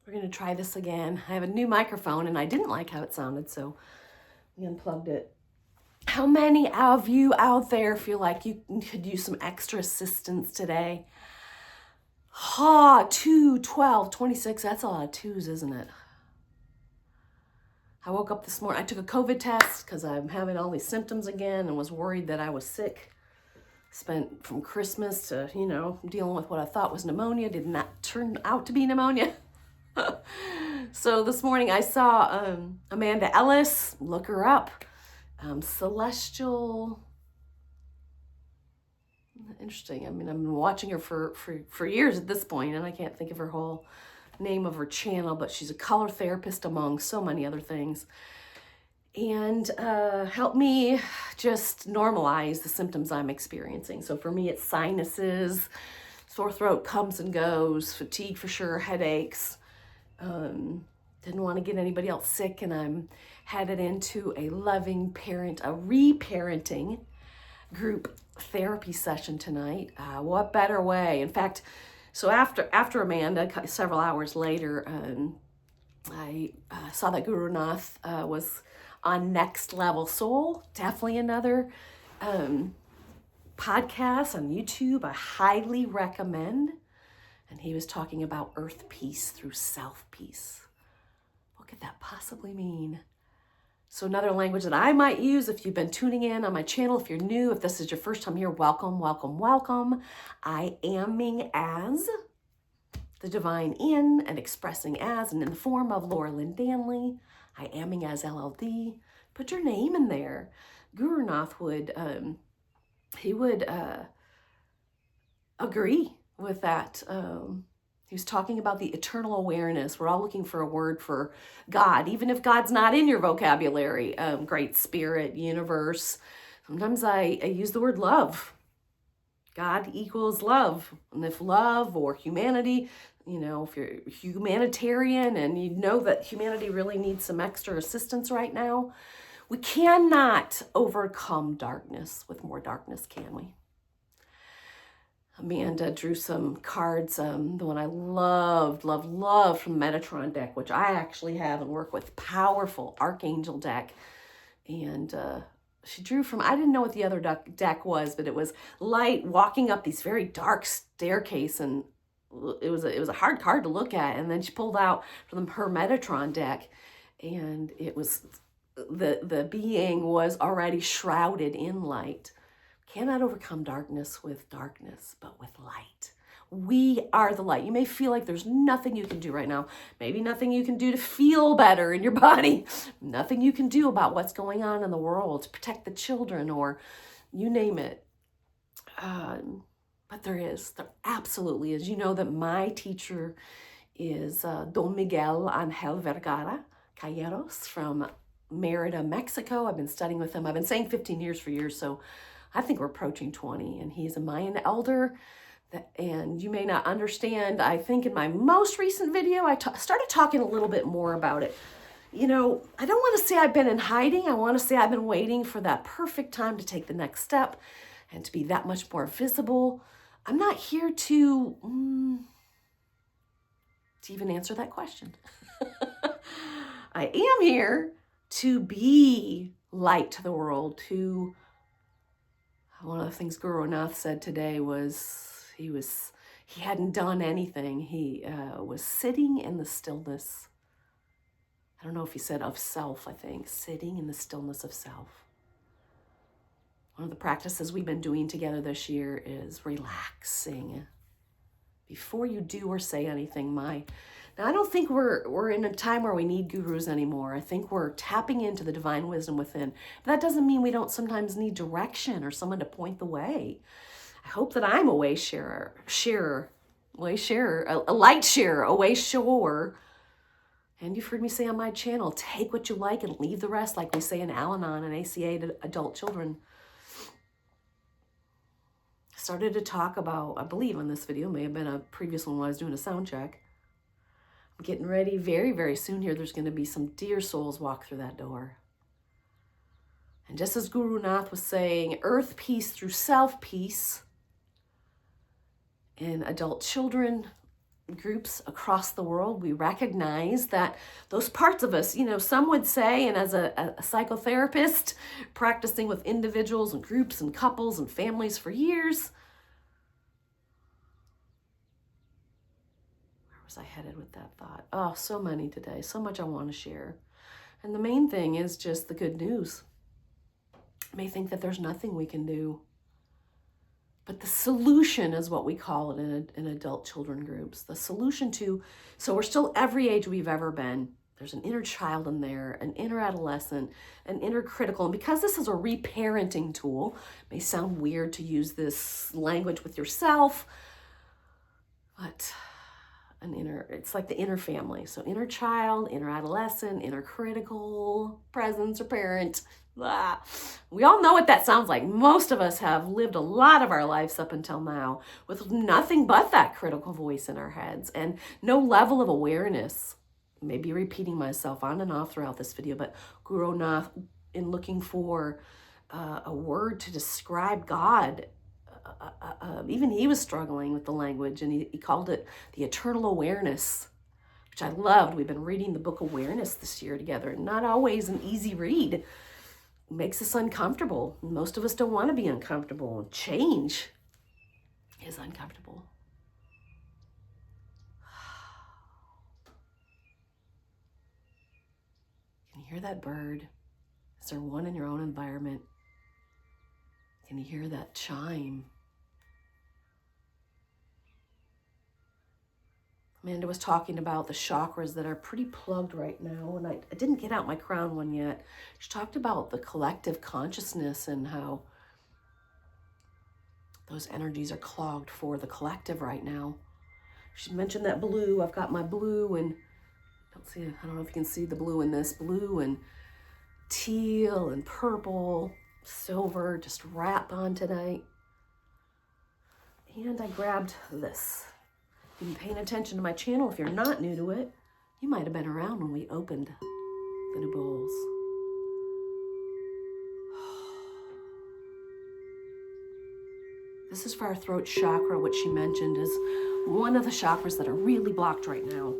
We're going to try this again. I have a new microphone and I didn't like how it sounded, so we unplugged it. How many of you out there feel like you could use some extra assistance today? 2, 12, 26, that's a lot of twos, isn't it? I woke up this morning, I took a COVID test because I'm having all these symptoms again and was worried that I was sick. Spent from Christmas to, dealing with what I thought was pneumonia. Did not turn out to be pneumonia. So this morning I saw Amanda Ellis, look her up, celestial. Interesting. I mean, I've been watching her for years at this point, and I can't think of her whole name of her channel, but she's a color therapist among so many other things. And help me just normalize the symptoms I'm experiencing. So for me, it's sinuses, sore throat comes and goes, fatigue for sure, headaches. Didn't want to get anybody else sick, and I'm headed into a loving parent, a reparenting group therapy session tonight. What better way? In fact, so after Amanda, several hours later, I saw that Guru Nath was on Next Level Soul. Definitely another podcast on YouTube I highly recommend. And he was talking about earth peace through self peace. What could that possibly mean? So another language that I might use if you've been tuning in on my channel, if you're new, if this is your first time here, welcome, welcome, welcome. I aming as the divine in and expressing as and in the form of Laura Lynn Danley. I aming as LLD. Put your name in there. Guru Nath would, agree with that. He was talking about the eternal awareness. We're all looking for a word for God, even if God's not in your vocabulary. Great Spirit, universe. Sometimes I use the word love. God equals love. And if love or humanity, if you're humanitarian and you know that humanity really needs some extra assistance right now, we cannot overcome darkness with more darkness, can we? Amanda drew some cards, the one I loved from the Metatron deck, which I actually have and work with, powerful Archangel deck. And she drew from, I didn't know what the other deck was, but it was light walking up these very dark staircase, and it was a hard card to look at. And then she pulled out from her Metatron deck, and it was, the being was already shrouded in light. Cannot overcome darkness with darkness, but with light. We are the light. You may feel like there's nothing you can do right now. Maybe nothing you can do to feel better in your body. Nothing you can do about what's going on in the world to protect the children, or you name it. But there absolutely is. You know that my teacher is Don Miguel Angel Calleros from Merida, Mexico. I've been studying with him. I've been saying 15 years for years, so I think we're approaching 20, and he's a Mayan elder. And you may not understand, I think in my most recent video, I started talking a little bit more about it. I don't want to say I've been in hiding. I want to say I've been waiting for that perfect time to take the next step and to be that much more visible. I'm not here to even answer that question. I am here to be light to the world, one of the things Guru Nath said today was he hadn't done anything. He was sitting in the stillness. I don't know if he said of self, I think. Sitting in the stillness of self. One of the practices we've been doing together this year is relaxing. Before you do or say anything, now, I don't think we're in a time where we need gurus anymore. I think we're tapping into the divine wisdom within. But that doesn't mean we don't sometimes need direction or someone to point the way. I hope that I'm a way sharer, a light sharer, a way shower. And you've heard me say on my channel, take what you like and leave the rest, like we say in Al-Anon and ACA to adult children. I started to talk about, I believe on this video, may have been a previous one when I was doing a sound check. Getting ready very, very soon here. There's going to be some dear souls walk through that door. And just as Guru Nath was saying, earth peace through self peace in adult children, groups across the world, we recognize that those parts of us, some would say, and as a psychotherapist practicing with individuals and groups and couples and families for years, where was I headed with that thought? Oh, so many today, so much I want to share. And the main thing is just the good news. You may think that there's nothing we can do, but the solution is what we call it in adult children groups. The solution so we're still every age we've ever been. There's an inner child in there, an inner adolescent, an inner critical. And because this is a reparenting tool, it may sound weird to use this language with yourself, but it's like the inner family. So inner child, inner adolescent, inner critical, presence or parent. Blah. We all know what that sounds like. Most of us have lived a lot of our lives up until now with nothing but that critical voice in our heads and no level of awareness. Maybe repeating myself on and off throughout this video, but Guru Nath, in looking for a word to describe God, even he was struggling with the language, and he called it the eternal awareness, which I loved. We've been reading the book Awareness this year together. Not always an easy read. It makes us uncomfortable. Most of us don't want to be uncomfortable. Change is uncomfortable. Can you hear that bird? Is there one in your own environment? Can you hear that chime? Amanda was talking about the chakras that are pretty plugged right now, and I didn't get out my crown one yet. She talked about the collective consciousness and how those energies are clogged for the collective right now. She mentioned that blue. I've got my blue and I don't know if you can see the blue in this, blue and teal and purple, silver, just wrap on tonight. And I grabbed this. If you've been paying attention to my channel, if you're not new to it, you might have been around when we opened the new bowls. This is for our throat chakra, which she mentioned is one of the chakras that are really blocked right now.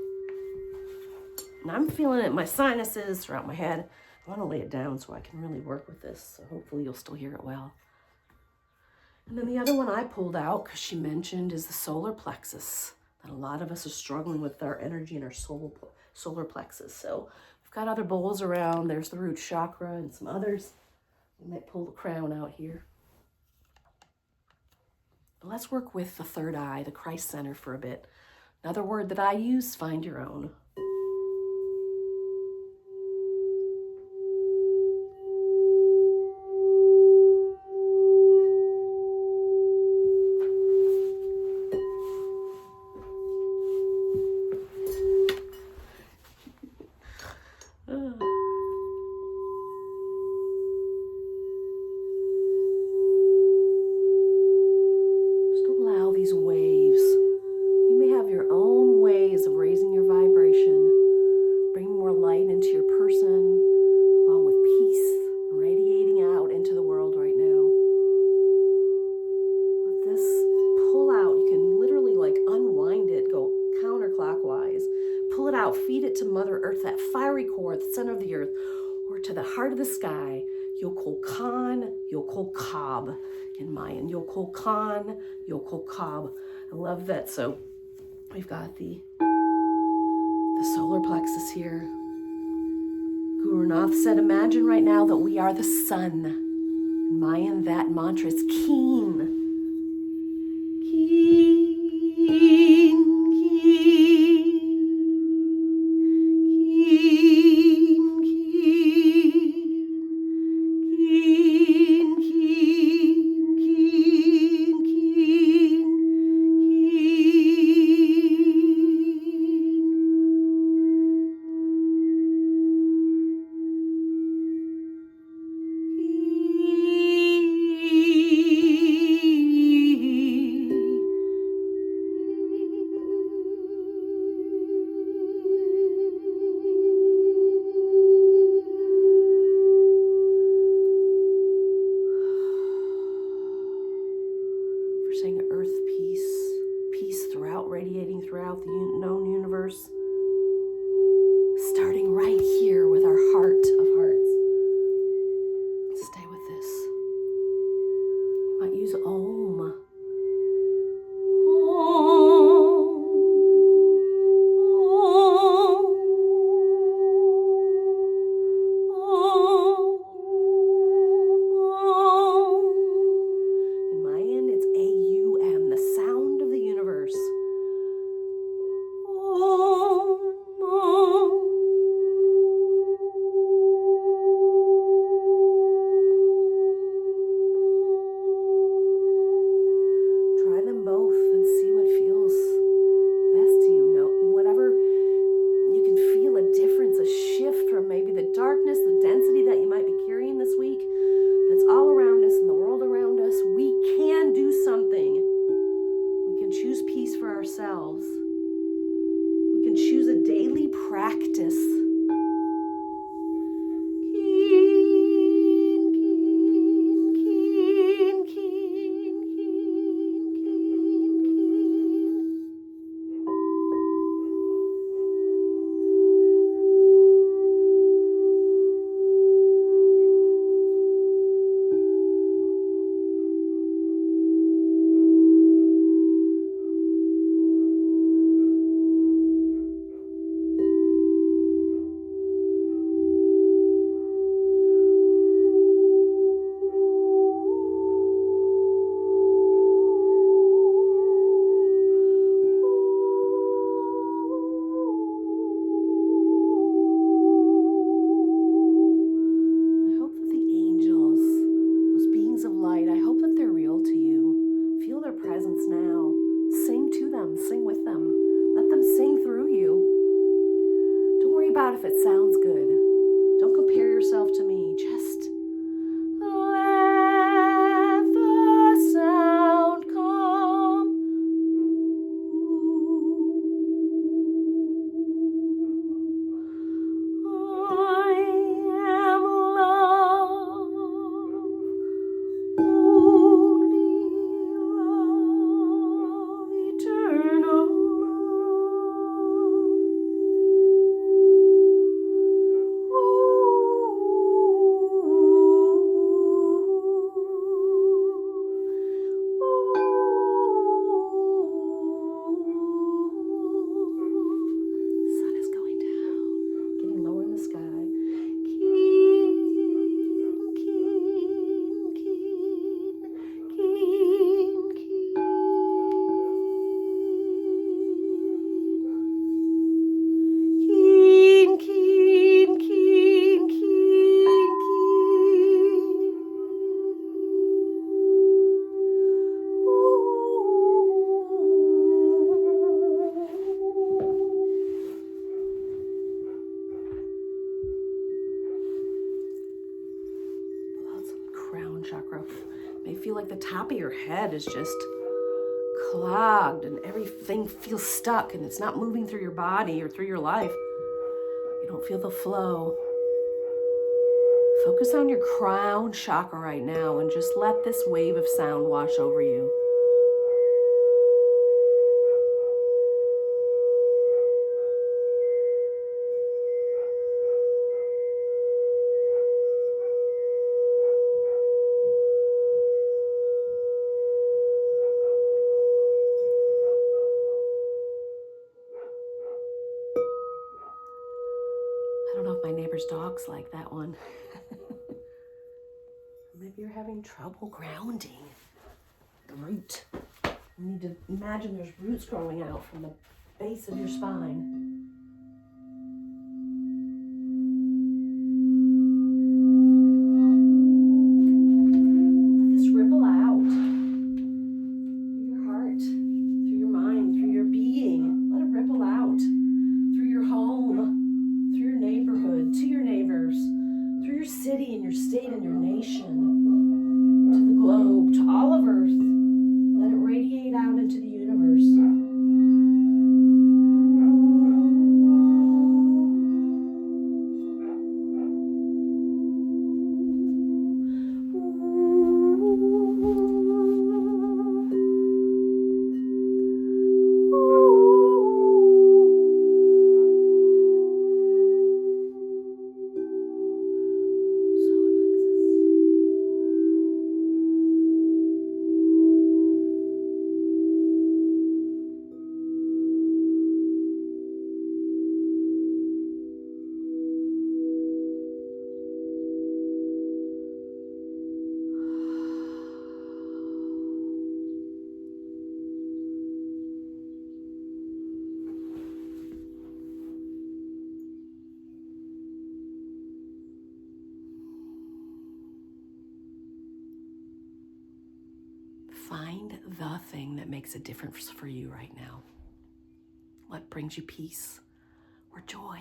And I'm feeling it in my sinuses, throughout my head. I want to lay it down so I can really work with this. So hopefully you'll still hear it well. And then the other one I pulled out, because she mentioned, is the solar plexus. That a lot of us are struggling with our energy and our solar plexus. So we've got other bowls around. There's the root chakra and some others. We might pull the crown out here. But let's work with the third eye, the Christ center, for a bit. Another word that I use, find your own. Feed it to Mother Earth, that fiery core at the center of the earth, or to the heart of the sky. Yokol Khan, Yokol Kab in Mayan. Yokol Khan, Yokol Kab. I love that. So we've got the solar plexus here. Guru Nath said, imagine right now that we are the sun. In Mayan, that mantra is Kin. universe, starting right here with our heart of hearts. Stay with this. You might use Om. If it sounds good, don't compare yourself to me. Just let the sound come. I am love, only love, eternal. Chakra. It may feel like the top of your head is just clogged and everything feels stuck and it's not moving through your body or through your life. You don't feel the flow. Focus on your crown chakra right now and just let this wave of sound wash over you. I don't know if my neighbor's dog's like that one. Maybe you're having trouble grounding. The root. You need to imagine there's roots growing out from the base of your spine. Let this ripple out through your heart, through your mind, through your being. Let it ripple out through your home, through your neighborhood, to your neighbors, through your city and your state and your nation, to the globe, to all of Earth. Let it radiate out into the universe. Find the thing that makes a difference for you right now. What brings you peace or joy?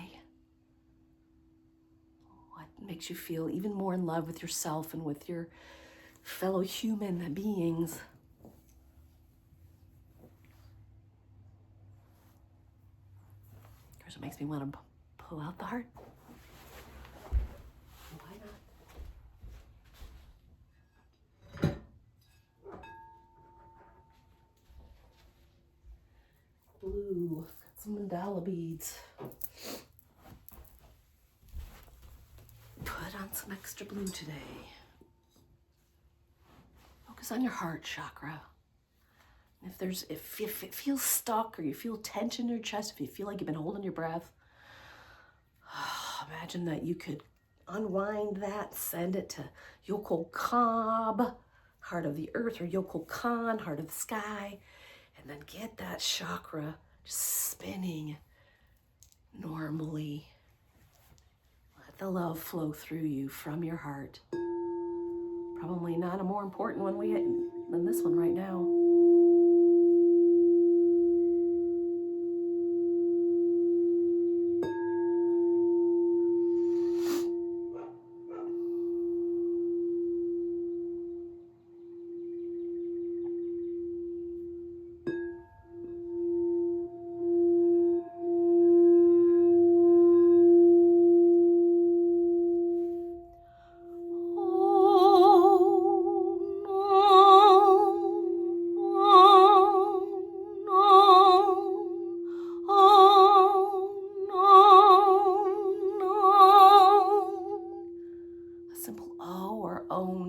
What makes you feel even more in love with yourself and with your fellow human beings? Here's what makes me want to pull out the heart. Why not? Blue, got some mandala beads. Put on some extra blue today. Focus on your heart chakra. If it feels stuck or you feel tension in your chest, if you feel like you've been holding your breath, imagine that you could unwind that, send it to Yokol Kab, heart of the earth, or Yokol Khan, heart of the sky, and then get that chakra just spinning normally. Let the love flow through you from your heart. Probably not a more important one than this one right now.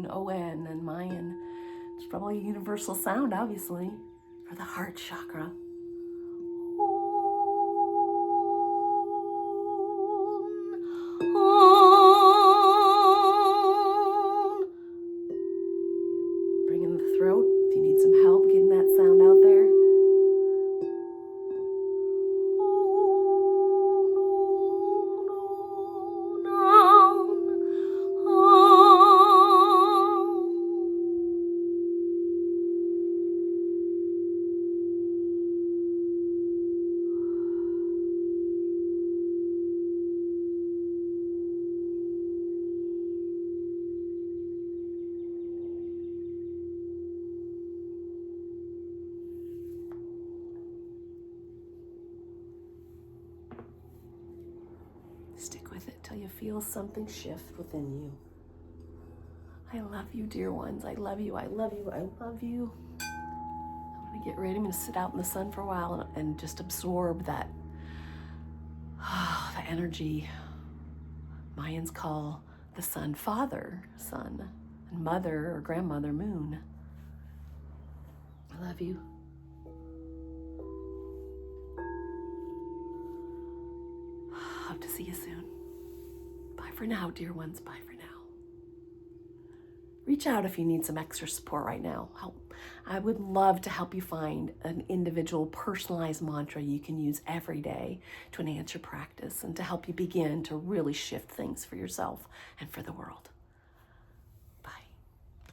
O-N and Mayan. It's probably a universal sound, obviously, for the heart chakra. Bring in the throat if you need some help getting that sound out there. Stick with it till you feel something shift within you. I love you, dear ones. I love you. I love you. I love you. I'm going to get ready. I'm going to sit out in the sun for a while and just absorb that the energy. Mayans call the sun Father, Sun, and Mother or Grandmother, Moon. I love you. Hope to see you soon. Bye for now, dear ones. Bye for now. Reach out if you need some extra support right now. I would love to help you find an individual personalized mantra you can use every day to enhance your practice and to help you begin to really shift things for yourself and for the world.